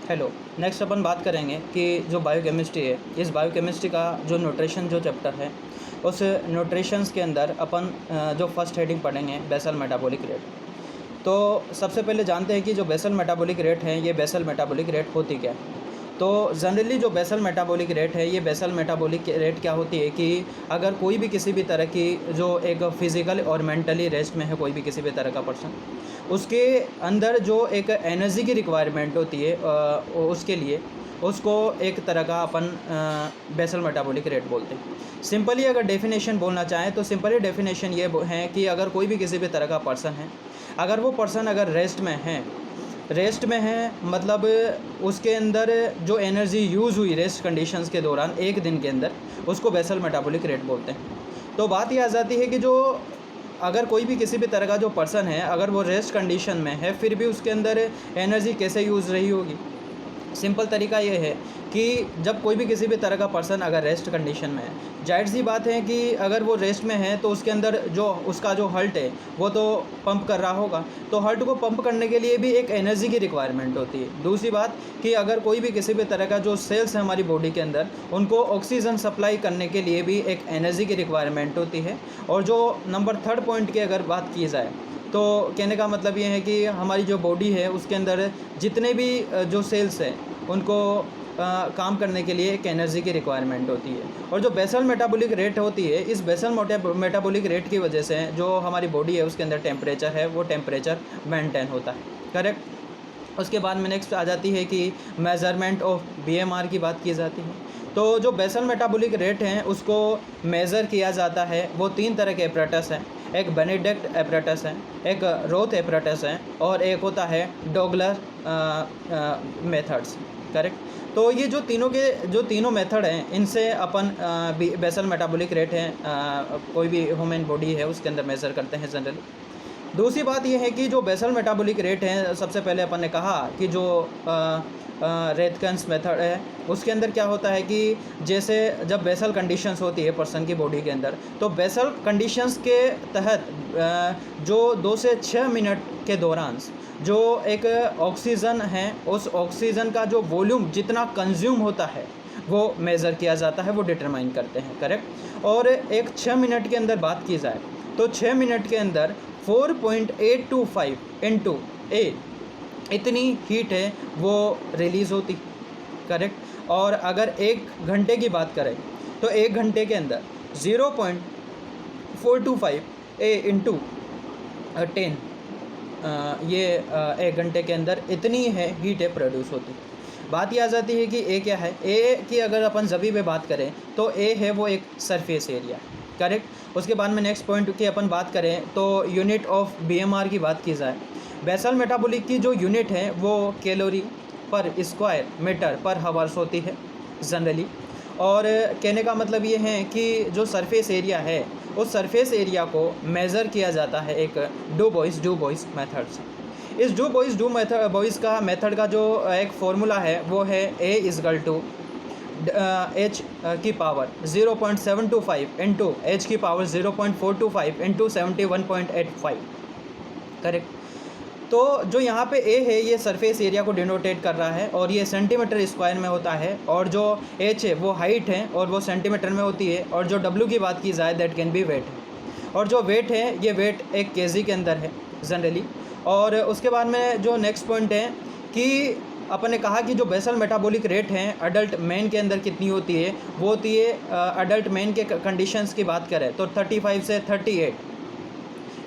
Hello. Next अपन बात करेंगे कि जो बायोकेमिस्ट्री है, इस बायोकेमिस्ट्री का जो न्यूट्रिशन जो चैप्टर है, उस न्यूट्रिशंस के अंदर अपन जो फर्स्ट हेडिंग पढ़ेंगे बेसल मेटाबॉलिक रेट। तो सबसे पहले जानते हैं कि जो बेसल मेटाबॉलिक रेट है, ये बेसल मेटाबॉलिक रेट होती क्या है। तो जनरली जो बेसल मेटाबॉलिक रेट है, ये बेसल मेटाबॉलिक रेट क्या होती है कि अगर कोई भी किसी भी तरह की जो एक फिज़िकल और मेंटली रेस्ट में है, कोई भी किसी भी तरह का पर्सन, उसके अंदर जो एक एनर्जी की रिक्वायरमेंट होती है उसके लिए, उसको एक तरह का अपन बेसल मेटाबॉलिक रेट बोलते हैं। सिंपली अगर डेफिनेशन बोलना चाहें तो सिंपली डेफिनेशन ये है कि अगर कोई भी किसी भी तरह का पर्सन है, अगर वो पर्सन अगर रेस्ट में है मतलब उसके अंदर जो एनर्जी यूज़ हुई रेस्ट कंडीशंस के दौरान एक दिन के अंदर, उसको बेसल मेटाबॉलिक रेट बोलते हैं। तो बात ये आ जाती है कि जो अगर कोई भी किसी भी तरह का जो पर्सन है, अगर वो रेस्ट कंडीशन में है, फिर भी उसके अंदर एनर्जी कैसे यूज़ रही होगी। सिंपल तरीका ये है कि जब कोई भी किसी भी तरह का पर्सन अगर रेस्ट कंडीशन में है, जाहिर सी बात है कि अगर वो रेस्ट में है तो उसके अंदर जो उसका जो हर्ट है वो तो पंप कर रहा होगा। तो हर्ट को पंप करने के लिए भी एक एनर्जी की रिक्वायरमेंट होती है। दूसरी बात कि अगर कोई भी किसी भी तरह का जो सेल्स है हमारी बॉडी के अंदर, उनको ऑक्सीजन सप्लाई करने के लिए भी एक एनर्जी की रिक्वायरमेंट होती है। और जो नंबर थर्ड पॉइंट की अगर बात की जाए तो कहने का मतलब ये है कि हमारी जो बॉडी है उसके अंदर जितने भी जो सेल्स हैं उनको काम करने के लिए एक एनर्जी की रिक्वायरमेंट होती है। और जो बेसल मेटाबॉलिक रेट होती है, इस बेसल मेटाबॉलिक रेट की वजह से जो हमारी बॉडी है उसके अंदर टेम्परेचर है वो टेम्परेचर मेंटेन होता है। करेक्ट। उसके बाद में नेक्स्ट आ जाती है कि मेज़रमेंट ऑफ बीएमआर की बात की जाती है। तो जो बेसल मेटाबॉलिक रेट हैं उसको मेज़र किया जाता है, वो 3 तरह के एपरेटस हैं। एक बेनेडिक्ट एपरेटस है, एक रोथ एपरेटस है और एक होता है डॉगलर मेथड्स। करेक्ट। तो ये जो तीनों मेथड हैं, इनसे अपन बेसल मेटाबॉलिक रेट है कोई भी ह्यूमन बॉडी है उसके अंदर मेज़र करते हैं जनरली। दूसरी बात यह है कि जो बेसल मेटाबॉलिक रेट है, सबसे पहले अपन ने कहा कि जो रेथकन्स मेथड है उसके अंदर क्या होता है कि जैसे जब बेसल कंडीशंस होती है पर्सन की बॉडी के अंदर, तो बेसल कंडीशंस के तहत जो 2 से 6 मिनट के दौरान जो एक ऑक्सीजन है, उस ऑक्सीजन का जो वॉल्यूम जितना कंज्यूम होता है वो मेज़र किया जाता है, वो डिटरमाइन करते हैं। करेक्ट। और एक 6 मिनट के अंदर बात की जाए तो 6 मिनट के अंदर 4.825 इंटू ए इतनी हीट है वो रिलीज़ होती। करेक्ट। और अगर 1 घंटे की बात करें तो 1 घंटे के अंदर 0.425 ए इंटू 10 ये 1 घंटे के अंदर इतनी है हीट है प्रोड्यूस होती। बात ये आ जाती है कि ए क्या है। ए की अगर अपन जभी पे बात करें तो ए है वो एक सरफेस एरिया। करेक्ट। उसके बाद में नेक्स्ट पॉइंट की अपन बात करें तो यूनिट ऑफ बीएमआर की बात की जाए, बेसल मेटाबॉलिक की जो यूनिट है वो कैलोरी पर स्क्वायर मीटर पर हावर्स होती है जनरली। और कहने का मतलब ये है कि जो सरफेस एरिया है उस सरफेस एरिया को मेज़र किया जाता है एक डू बॉयज़ मेथड से। इस डू बॉयज़ का मेथड का जो एक फॉर्मूला है वो है ए इज़गल टू एच की पावर 0.725 इंटू एच की पावर 0.425 इंटू 71.85। करेक्ट। तो जो यहाँ पे ए है ये सरफेस एरिया को डिनोटेट कर रहा है और ये सेंटीमीटर स्क्वायर में होता है। और जो एच है वो हाइट है और वो सेंटीमीटर में होती है। और जो डब्ल्यू की बात की जाए दैट कैन बी वेट है। और जो वेट है ये वेट 1 केजी के अंदर है जनरली। और उसके बाद में जो नेक्स्ट पॉइंट है कि अपन ने कहा कि जो बेसल मेटाबॉलिक रेट है अडल्ट मैन के अंदर कितनी होती है, वो होती है अडल्ट मैन के कंडीशंस की बात करें तो 35 से 38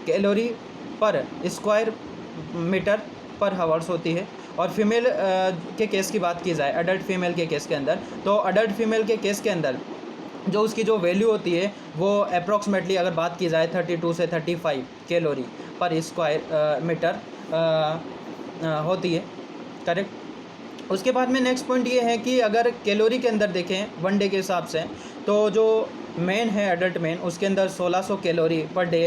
कैलोरी पर स्क्वायर मीटर पर हावर्स होती है। और फीमेल के केस की बात की जाए, अडल्ट फीमेल के केस के अंदर, तो अडल्ट फीमेल के केस के अंदर जो उसकी जो वैल्यू होती है वो अप्रॉक्सीमेटली अगर बात की जाए 32 से 35 कैलोरी पर स्क्वायर मीटर होती है। करेक्ट। उसके बाद में नेक्स्ट पॉइंट ये है कि अगर कैलोरी के अंदर देखें 1 डे के हिसाब से, तो जो मैन है अडल्ट मैन उसके अंदर 1600 कैलोरी पर डे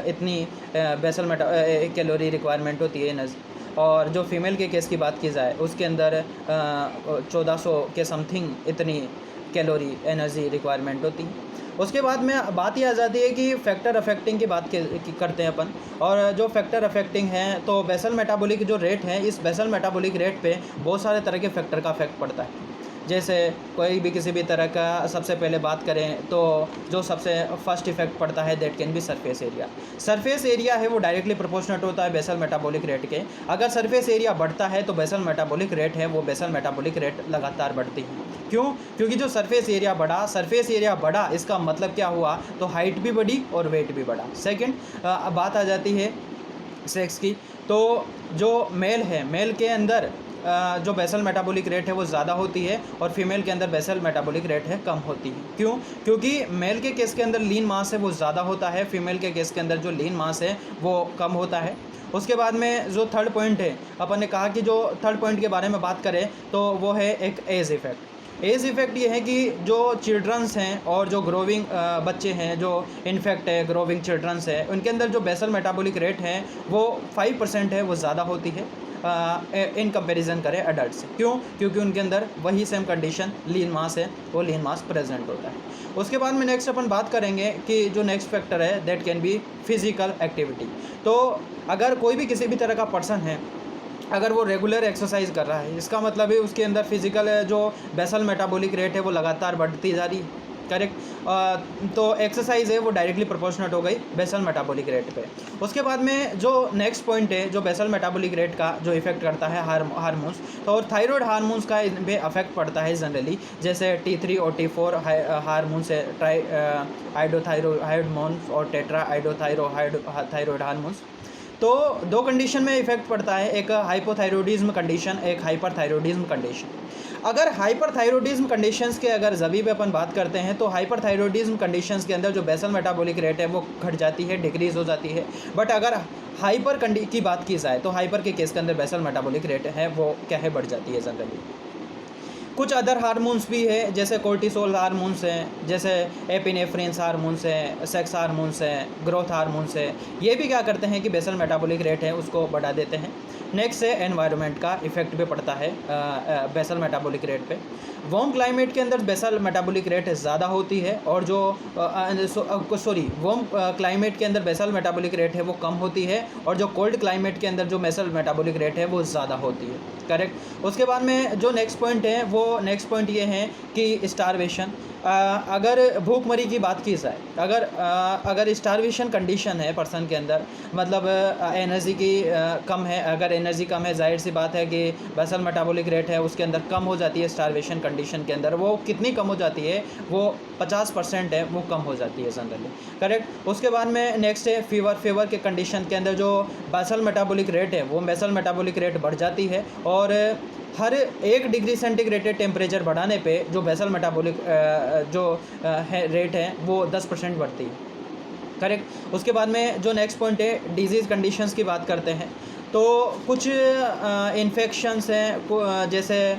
इतनी बेसल कैलोरी रिक्वायरमेंट होती है एनर्जी। और जो फीमेल के केस की बात की जाए उसके अंदर 1400 के समथिंग इतनी कैलोरी एनर्जी रिक्वायरमेंट होती है। उसके बाद में बात ये आ जाती है कि फैक्टर अफेक्टिंग की बात करते हैं अपन। और जो फैक्टर अफेक्टिंग है तो बेसल मेटाबॉलिक जो रेट है, इस बेसल मेटाबॉलिक रेट पे बहुत सारे तरह के फैक्टर का इफेक्ट पड़ता है। जैसे कोई भी किसी भी तरह का, सबसे पहले बात करें तो जो सबसे फर्स्ट इफेक्ट पड़ता है that can be surface area. Surface area है वो डायरेक्टली प्रोपोर्शनेट होता है बेसल मेटाबॉलिक रेट के। अगर सरफेस एरिया बढ़ता है तो बेसल मेटाबॉलिक रेट है वो बेसल मेटाबॉलिक रेट लगातार बढ़ती है। क्यों? क्योंकि जो सरफेस एरिया बढ़ा इसका मतलब क्या हुआ, तो हाइट भी बढ़ी और वेट भी बढ़ा। सेकेंड बात आ जाती है सेक्स की। तो जो मेल है, मेल के अंदर जो बेसल मेटाबॉलिक रेट है वो ज़्यादा होती है और फीमेल के अंदर बेसल मेटाबॉलिक रेट है कम होती है। क्यों? क्योंकि मेल के केस के अंदर लीन मास है वो ज़्यादा होता है, फीमेल के केस के अंदर जो लीन मास है वो कम होता है। उसके बाद में जो थर्ड पॉइंट है, अपन ने कहा कि जो थर्ड पॉइंट के बारे में बात करें तो वो है एक एज इफ़ेक्ट। एज इफ़ेक्ट ये है कि जो चिल्ड्रंस हैं और जो ग्रोविंग बच्चे हैं, जो इनफेक्ट है ग्रोविंग चिल्ड्रंस है, उनके अंदर जो बेसल मेटाबॉलिक रेट है वो 5% है, वो ज़्यादा होती है इन कंपैरिजन करें एडल्ट से। क्यों? क्योंकि उनके अंदर वही सेम कंडीशन लीन मास है, वो लीन मास प्रेजेंट होता है। उसके बाद में नेक्स्ट अपन बात करेंगे कि जो नेक्स्ट फैक्टर है that can be physical activity. तो अगर कोई भी किसी भी तरह का पर्सन है, अगर वो रेगुलर एक्सरसाइज कर रहा है, इसका मतलब है उसके अंदर फिजिकल जो बेसल मेटाबॉलिक रेट है वो लगातार बढ़ती जा रही है। करेक्ट। तो एक्सरसाइज है वो डायरेक्टली प्रोपोर्शनेट हो गई बेसल मेटाबॉलिक रेट पे। उसके बाद में जो नेक्स्ट पॉइंट है, जो बेसल मेटाबॉलिक रेट का जो इफेक्ट करता है हार्मोन्स, तो और थायराइड हार्मोन्स का इन पे अफेक्ट पड़ता है जनरली। जैसे T3 और T4 हार्मोन्स है, ट्राई आइडोथायरोहार्मोन्स और टेट्रा आइडोथायरोहाइड हार्मोन्स। तो दो कंडीशन में इफेक्ट पड़ता है, एक हाइपोथायरॉयडिज्म कंडीशन, एक हाइपरथायरॉयडिज्म कंडीशन। अगर हाइपरथायरॉयडिज्म कंडीशंस के अगर जभी पे अपन बात करते हैं तो हाइपरथायरॉयडिज्म कंडीशंस के अंदर जो बेसल मेटाबॉलिक रेट है वो घट जाती है, डिक्रीज हो जाती है। बट अगर हाइपर की बात की जाए तो हाइपर के केस के अंदर बेसल मेटाबॉलिक रेट है वो क्या है, बढ़ जाती है जनरली। कुछ अदर हार्मोन्स भी है, जैसे कोर्टिसोल हार्मोन्स हैं, जैसे एपिनेफ्रिन हार्मोन्स हैं, सेक्स हार्मोन्स हैं, ग्रोथ हार्मोन्स हैं। ये भी क्या करते हैं कि बेसल मेटाबॉलिक रेट है उसको बढ़ा देते हैं। नेक्स्ट है एनवायरनमेंट का इफेक्ट भी पड़ता है बेसल मेटाबॉलिक रेट पे। वार्म क्लाइमेट के अंदर बेसल मेटाबॉलिक रेट ज़्यादा होती है और जो वार्म क्लाइमेट के अंदर बेसल मेटाबॉलिक रेट है वो कम होती है और जो कोल्ड क्लाइमेट के अंदर जो बेसल मेटाबॉलिक रेट है वो ज़्यादा होती है। करेक्ट। उसके बाद में जो नेक्स्ट पॉइंट है वो नेक्स्ट पॉइंट ये है कि स्टारवेशन। अगर भूखमरी की बात की जाए, अगर स्टारवेशन कंडीशन है पर्सन के अंदर, मतलब एनर्जी की कम है, अगर एनर्जी कम है जाहिर सी बात है कि बेसल मेटाबॉलिक रेट है उसके अंदर कम हो जाती है। स्टारवेशन कंडीशन के अंदर वो कितनी कम हो जाती है, वो 50% है, वो कम हो जाती है जनरली। करेक्ट। उसके बाद में नेक्स्ट है फीवर के कंडीशन के अंदर जो बेसल मेटाबॉलिक रेट है वो बेसल मेटाबॉलिक रेट बढ़ जाती है और हर 1 डिग्री सेंटीग्रेड टेम्परेचर बढ़ाने पे जो बेसल मेटाबॉलिक रेट है वो 10% बढ़ती है। करेक्ट। उसके बाद में जो नेक्स्ट पॉइंट है डिजीज़ कंडीशंस की बात करते हैं। तो कुछ इन्फेक्शंस हैं, जैसे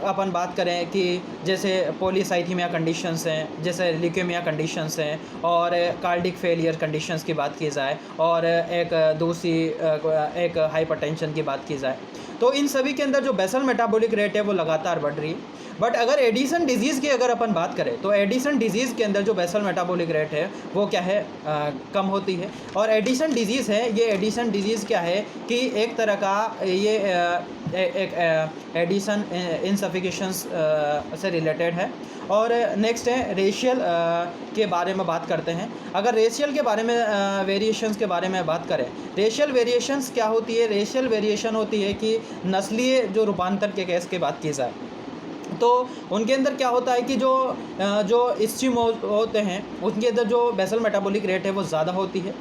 अपन बात करें कि जैसे पॉलीसाइथीमिया कंडीशंस हैं, जैसे ल्यूकेमिया कंडीशंस हैं और कार्डिक फेलियर कंडीशंस की बात की जाए और एक हाइपरटेंशन की बात की जाए, तो इन सभी के अंदर जो बेसल मेटाबॉलिक रेट है वो लगातार बढ़ रही है। बट अगर एडिसन डिजीज़ की अगर अपन बात करें तो एडिसन डिजीज़ के अंदर जो बेसल मेटाबॉलिक रेट है वो क्या है, कम होती है। और एडिसन डिजीज़ है, ये एडिसन डिजीज़ क्या है कि एक तरह का ये एक एडिसन इनसफिशिएंस से रिलेटेड है। और नेक्स्ट है रेशियल के बारे में बात करते हैं। अगर रेशियल के बारे में वेरिएशंस के बारे में बात करें, रेशियल वेरिएशंस क्या होती है? रेशियल वेरिएशन होती है कि नस्लीय जो रूपांतर के केस की बात की जाए तो उनके अंदर क्या होता है कि जो स्ट्रीम होते हैं उनके अंदर जो बेसल मेटाबॉलिक रेट है वो ज़्यादा होती है।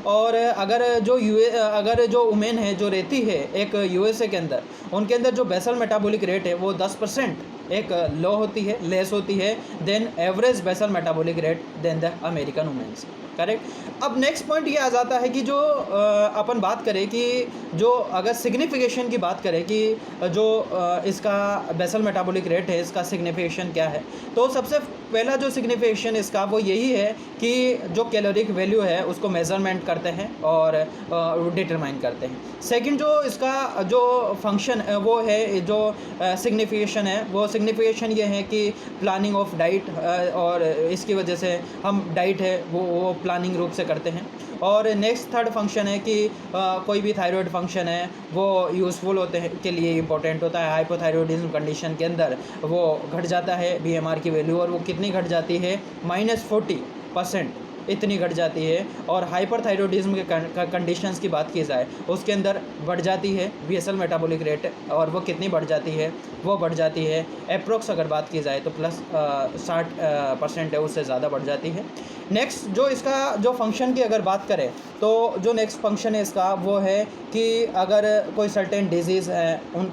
और अगर जो वुमेन है जो रहती है एक यूएसए के अंदर, उनके अंदर जो बेसल मेटाबॉलिक रेट है वो 10% एक लो होती है, लेस होती है than average basal metabolic rate than the American womens. Correct. अब नेक्स्ट पॉइंट ये आ जाता है कि जो अपन बात करें कि जो अगर सिग्निफिकेशन की बात करें कि जो इसका बेसल मेटाबॉलिक रेट है, इसका सिग्निफिकेशन क्या है, तो सबसे पहला जो सिग्निफिकेशन इसका वो यही है कि जो कैलोरिक वैल्यू है उसको मेज़रमेंट करते हैं और डिटरमाइन करते हैं। सेकंड जो इसका जो फंक्शन वो है, जो सिग्निफिकेशन है, वो सिग्निफिकेशन ये है कि प्लानिंग ऑफ डाइट, और इसकी वजह से हम डाइट है वो प्लानिंग रूप से करते हैं। और नेक्स्ट थर्ड फंक्शन है कि कोई भी थायराइड फंक्शन है वो यूज़फुल होते हैं के लिए इम्पोर्टेंट होता है। हाइपोथायरॉयडिज्म कंडीशन के अंदर वो घट जाता है बीएमआर की वैल्यू, और वो कितनी घट जाती है, -40% इतनी घट जाती है। और हाइपरथायरॉयडिज्म के कंडीशंस की बात की जाए उसके अंदर बढ़ जाती है बेसल मेटाबॉलिक रेट, और वो कितनी बढ़ जाती है, वो बढ़ जाती है अप्रोक्स अगर बात की जाए तो +60% है, उससे ज़्यादा बढ़ जाती है। नेक्स्ट जो इसका जो फंक्शन की अगर बात करें तो जो नेक्स्ट फंक्शन है इसका वो है कि अगर कोई सर्टेन डिजीज़ है उन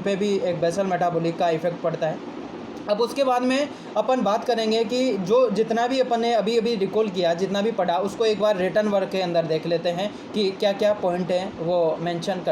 पे भी एक बेसल मेटाबॉलिक का इफ़ेक्ट पड़ता है। अब उसके बाद में अपन बात करेंगे कि जो जितना भी अपन ने अभी अभी रिकॉल किया, जितना भी पढ़ा, उसको एक बार रिटन वर्क के अंदर देख लेते हैं कि क्या क्या पॉइंट हैं वो मेंशन कर